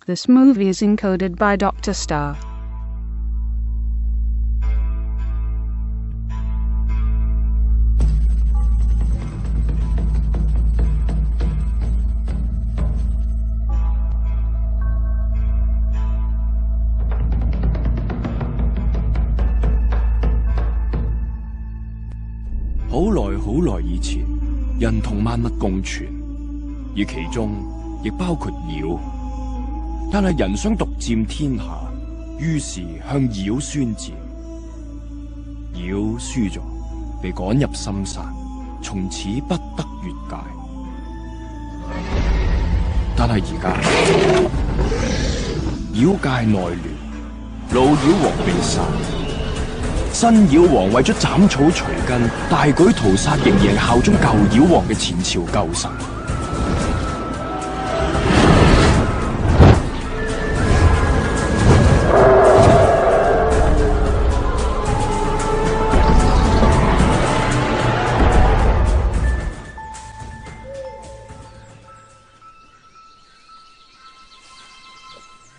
this movie is encoded by Dr. Star.好耐以前，人同萬物共存，而其中亦包括妖。但係人想獨佔天下，於是向妖宣戰。妖輸咗，被趕入深山，從此不得越界。但係而家，妖界內亂，老妖王被殺。新妖王為咗斬草除根，大舉屠殺仍然效忠舊妖王嘅前朝舊臣。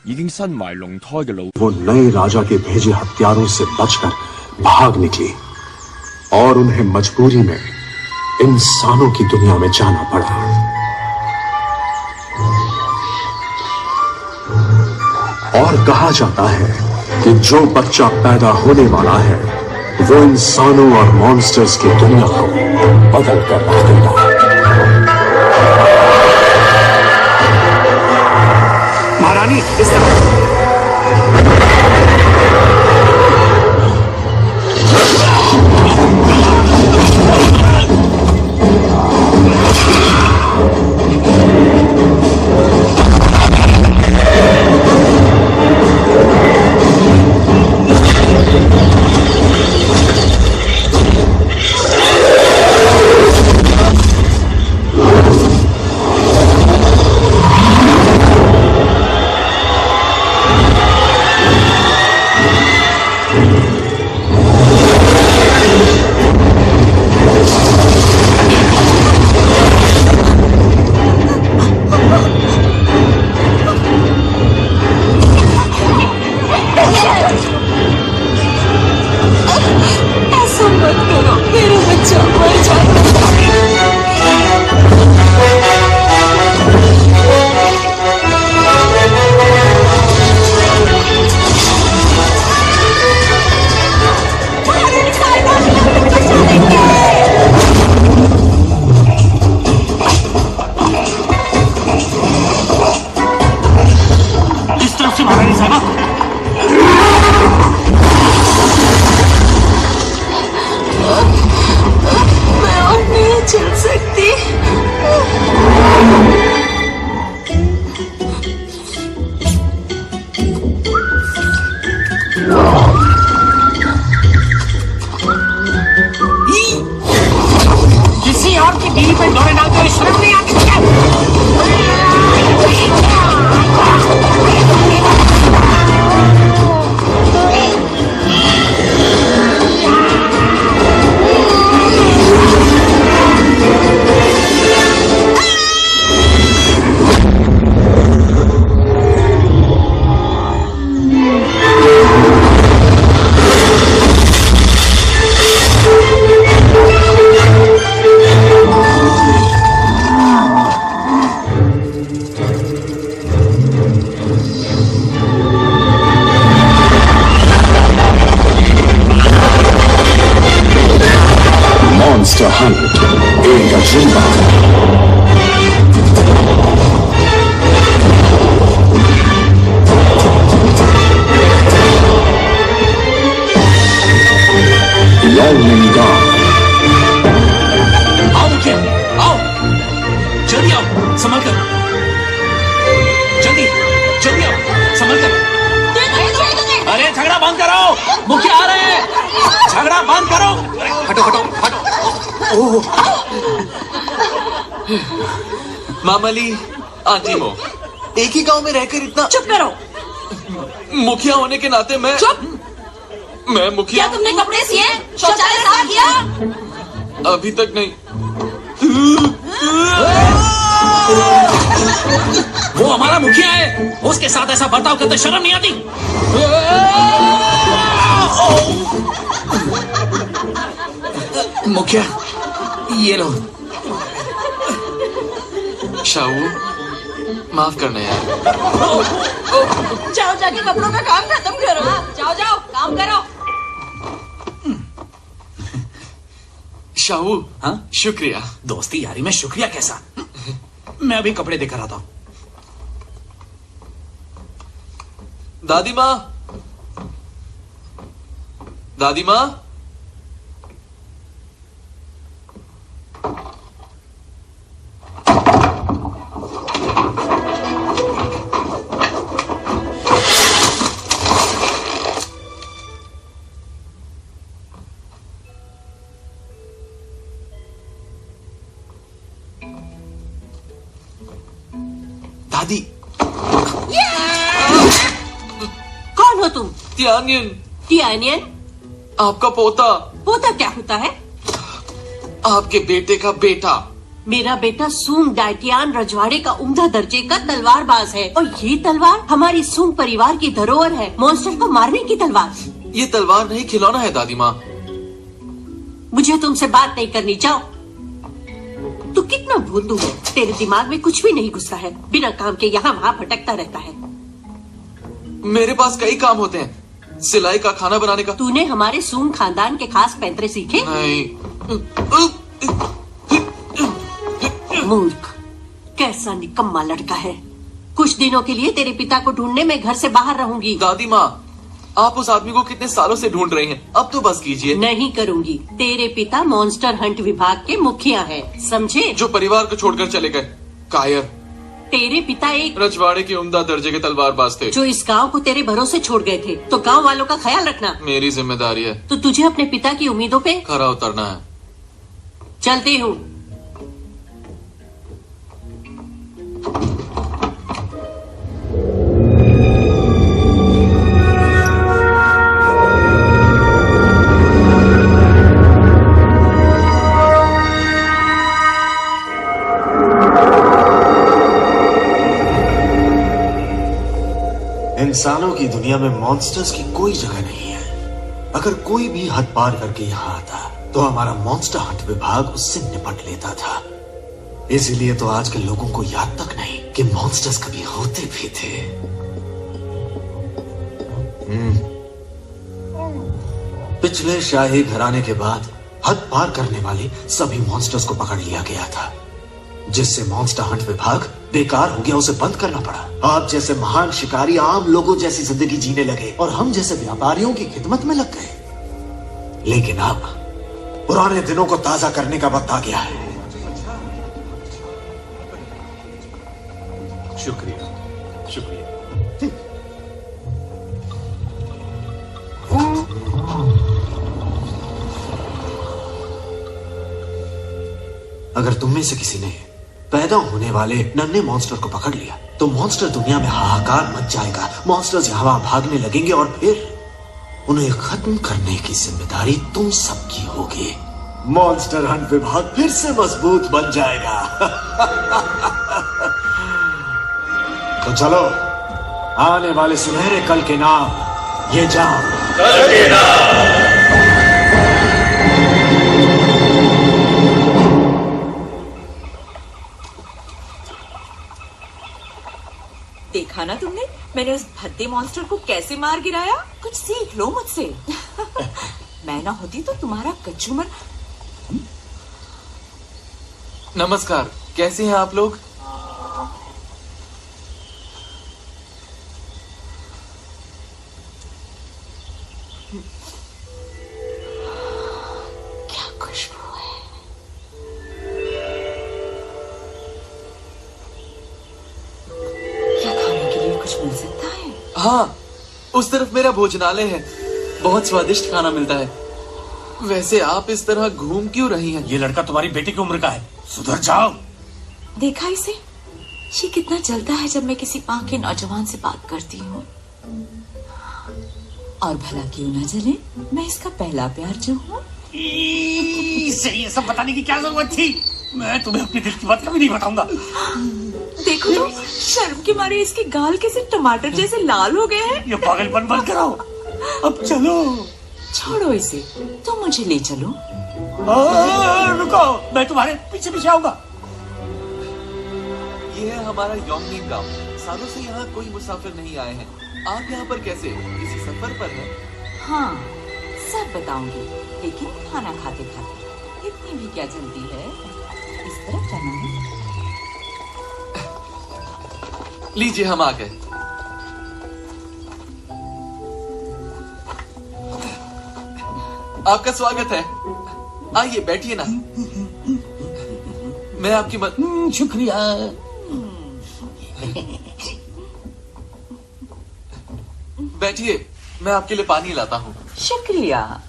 已經身懷龍胎嘅老वो नए राजा के भेजे हथियारों से बचकर भाग निकली और उन्हें मजबूरी में इंसानों की दुनिया में जाना पड़ा। और कहा जाता है कि जो बच्चा पैदा होने वाला है वो इंसानों और मॉन्स्टर्स की दुनिया को बदल कर रख देगा। महारानी इस Monster Hunt एक अजूबा। आओ मुखिया, आओ जल्दी आओ, संभल कर, जल्दी जल्दी आओ, संभल कर। अरे झगड़ा बंद करो, मुखिया आ रहे हैं, झगड़ा बंद करो। हटो हटो हटो। मामली आंटी हो, एक ही गांव में रहकर इतना। चुप करो। मुखिया होने के नाते मैं मुखिया। क्या तुमने कपड़े सिए? शौचालय साफ किया? अभी तक नहीं। वो हमारा मुखिया है, उसके साथ ऐसा बर्ताव करते शर्म नहीं आती? मुखिया, ये लो। शाहू, माफ करना यार। जाओ जाके कपड़ों का काम खत्म करो। जाओ जाओ काम करो। शाहू, हाँ? शुक्रिया। दोस्ती यारी में शुक्रिया कैसा? मैं अभी कपड़े देकर आता हूँ। दादी माँ, दादी माँ, दादी। कौन हो तुम? त्यानियन, टियानियन? आपका पोता, पोता क्या होता है? आपके बेटे का बेटा। मेरा बेटा सूंग डायटियान रजवाड़े का उम्दा दर्जे का तलवारबाज है और ये तलवार हमारी सूंग परिवार की धरोहर है, मॉन्स्टर को मारने की तलवार। ये तलवार नहीं खिलौना है दादी माँ। मुझे तुमसे बात नहीं करनी, जाओ। तू कितना भोंदू है, तेरे दिमाग में कुछ भी नहीं घुसता है, बिना काम के यहाँ वहाँ भटकता रहता है। मेरे पास कई काम होते हैं, सिलाई का, खाना बनाने का। तूने हमारे सूंग खानदान के खास पैंतरे सीखे? नहीं। मूर्ख, कैसा निकम्मा लड़का है। कुछ दिनों के लिए तेरे पिता को ढूंढने में घर से बाहर रहूंगी। दादी माँ, आप उस आदमी को कितने सालों से ढूंढ रही हैं, अब तो बस कीजिए। नहीं करूंगी। तेरे पिता मॉन्स्टर हंट विभाग के मुखिया हैं, समझे? जो परिवार को छोड़कर चले गए, कायर। तेरे पिता एक रजवाड़े के उम्दा दर्जे के तलवारबाज थे, जो इस गांव को तेरे भरोसे छोड़ गए थे, तो गांव वालों का ख्याल रखना। मेरी जिम्मेदारी है। तो तुझे अपने पिता की उम्मीदों पे खरा उतरना है। चलती हूँ। इंसानों की दुनिया में मॉन्स्टर्स की कोई जगह नहीं है। अगर कोई भी हद पार करके यहाँ आता तो हमारा मॉन्स्टर हंट विभाग उससे निपट लेता था। इसीलिए तो आज के लोगों को याद तक नहीं कि मॉन्स्टर्स कभी होते भी थे। पिछले शाही घराने के बाद हद पार करने वाले सभी मॉन्स्टर्स को पकड़ लिया गया था, जिससे मॉन्स्टर हंट विभाग बेकार हो गया, उसे बंद करना पड़ा। आप जैसे महान शिकारी आम लोगों जैसी जिंदगी जीने लगे और हम जैसे व्यापारियों की खिदमत में लग गए। लेकिन अब पुराने दिनों को ताजा करने का वक्त आ गया है। शुक्रिया, शुक्रिया। अगर तुम में से किसी ने पैदा होने वाले नन्हे मॉन्स्टर को पकड़ लिया तो मॉन्स्टर दुनिया में हाहाकार मच जाएगा। मॉन्स्टर्स यहाँ भागने लगेंगे और फिर उन्हें खत्म करने की जिम्मेदारी तुम सबकी होगी। मॉन्स्टर हंट विभाग फिर से मजबूत बन जाएगा। तो चलो, आने वाले सुनहरे कल के नाम ये जाम। देखा ना तुमने, मैंने उस भद्दे मॉन्स्टर को कैसे मार गिराया। कुछ सीख लो मुझसे। मैं ना होती तो तुम्हारा कचूमर। नमस्कार, कैसे हैं आप लोग? क्या खुशबू है। क्या खाने के लिए कुछ मिल सकता है? हाँ, उस तरफ मेरा भोजनालय है, बहुत स्वादिष्ट खाना मिलता है। वैसे आप इस तरह घूम क्यों रही हैं? ये लड़का तुम्हारी बेटी की उम्र का है, सुधर जाओ। देखा इसे, ये कितना जलता है जब मैं किसी पाक के नौजवान से बात करती हूँ। और भला क्यों ना जले, मैं इसका पहला प्यार जो हूँ। इसे ये सब बताने की क्या जरूरत थी? मैं तुम्हें अपने दिल की बात कभी नहीं बताऊंगा। देखो तो, शर्म के मारे इसके गाल कैसे टमाटर जैसे लाल हो गए हैं। ये पागलपन बंद कराओ, अब चलो। छोड़ो इसे, तुम मुझे ले चलो। रुको, मैं तुम्हारे पीछे पीछे आऊंगा। ये है हमारा योंगनिंग गांव। सालों से यहाँ कोई मुसाफिर नहीं आए हैं। आप यहाँ पर कैसे? किसी सफर पर हैं? हाँ, सब बताऊंगी, लेकिन खाना खाते खाते। इतनी भी क्या जल्दी है, इस तरफ जाना है। लीजिए, हम आ गए। आपका स्वागत है। आइए बैठिए ना। मैं आपकी शुक्रिया। बैठिए, मैं आपके लिए पानी लाता हूँ। शुक्रिया।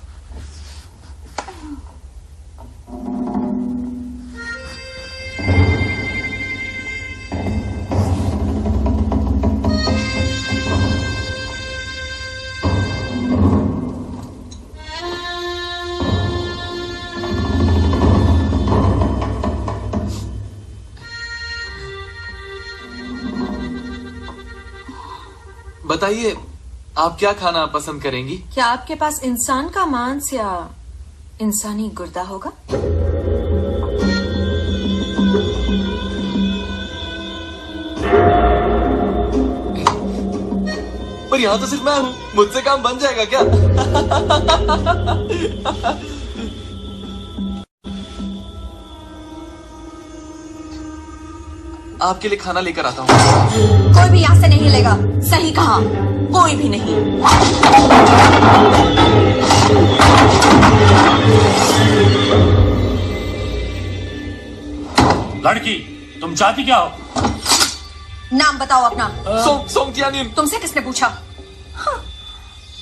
बताइए, आप क्या खाना पसंद करेंगी? क्या आपके पास इंसान का मांस या इंसानी गुर्दा होगा? पर यहाँ तो सिर्फ मैं हूँ, मुझसे काम बन जाएगा क्या? आपके लिए खाना लेकर आता हूँ। कोई भी यहाँ से नहीं लेगा। सही कहा, कोई भी नहीं। लड़की, तुम चाहती क्या हो? नाम बताओ अपना। सोंग तियानिन। तुमसे किसने पूछा? हाँ,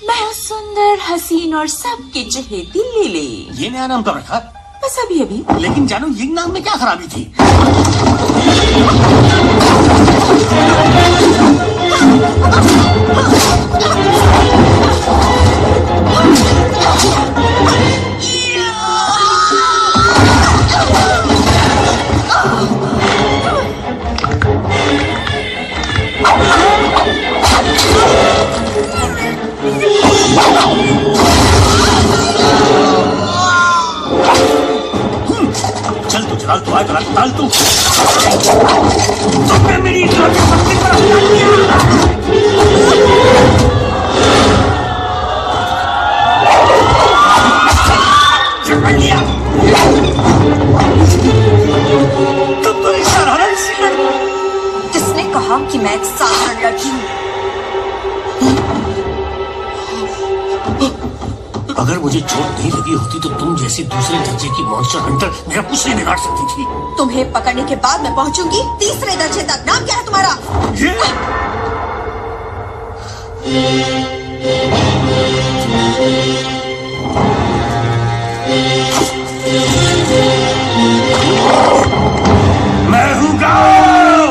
मैं सुंदर, हसीन और सबकी चहेती लिली। ये नया नाम तो रखा, बस अभी अभी। लेकिन जानो ये नाम में क्या खराबी थी? चल तू चला तू आए चला तू तुमने मेरी इकलौती पत्नी पर हमला किया। पकड़ लिया। तुम तो एक साधारण सी लड़की। किसने कहा कि मैं एक साधारण लड़की हूँ? अगर मुझे चोट नहीं लगी होती तो तुम जैसी दूसरे दर्जे की मॉन्स्टर हंटर मेरा कुछ नहीं बिगाड़ सकती थी। तुम्हें पकड़ने के बाद मैं पहुंचूंगी तीसरे दर्जे तक। नाम क्या है तुम्हारा? मैं हूँ गाओ।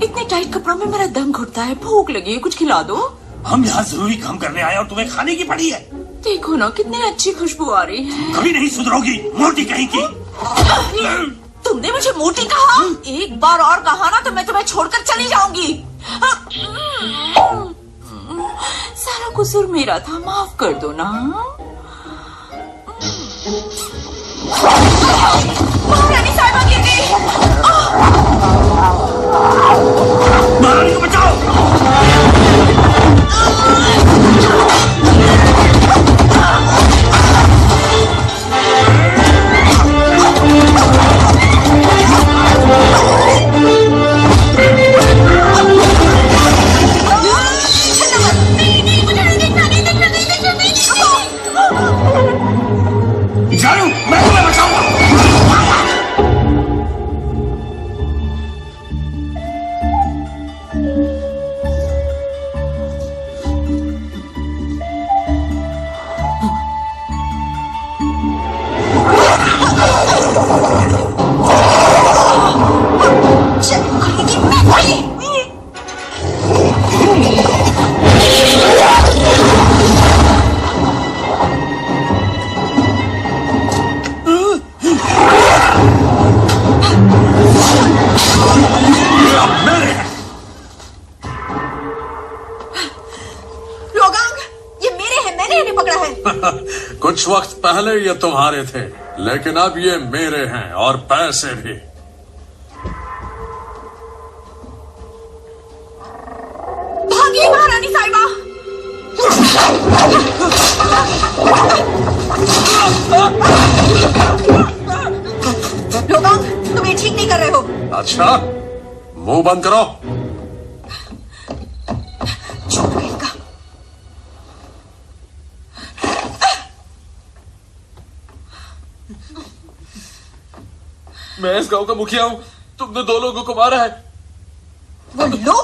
इतने टाइट कपड़ों में मेरा दम घुटता है। भूख लगी है, कुछ खिला दो। हम यहाँ जरूरी काम करने आए और तुम्हें खाने की पड़ी है। देखो ना, कितनी अच्छी खुशबू आ रही है। कभी नहीं सुधरोगी, मोटी कहीं की। तुमने मुझे मोटी कहा? एक बार और कहा ना तो मैं तुम्हें छोड़कर चली जाऊंगी। सारा कसूर मेरा था, माफ कर दो ना। महारानी साहिबा गिर गई। महारानी को बचाओ। जानू, मैं तुम्हें बचाऊंगा। कुछ वक्त पहले ये तुम्हारे थे, लेकिन अब ये मेरे हैं और पैसे भी। भागिए महारानी साहिबा। लोबांग, तुम ये ठीक नहीं कर रहे हो। अच्छा, मुंह बंद करो। चुप इनका। मैं इस गांव का मुखिया हूँ। तुमने 2 लोगों को मारा है। वो लोग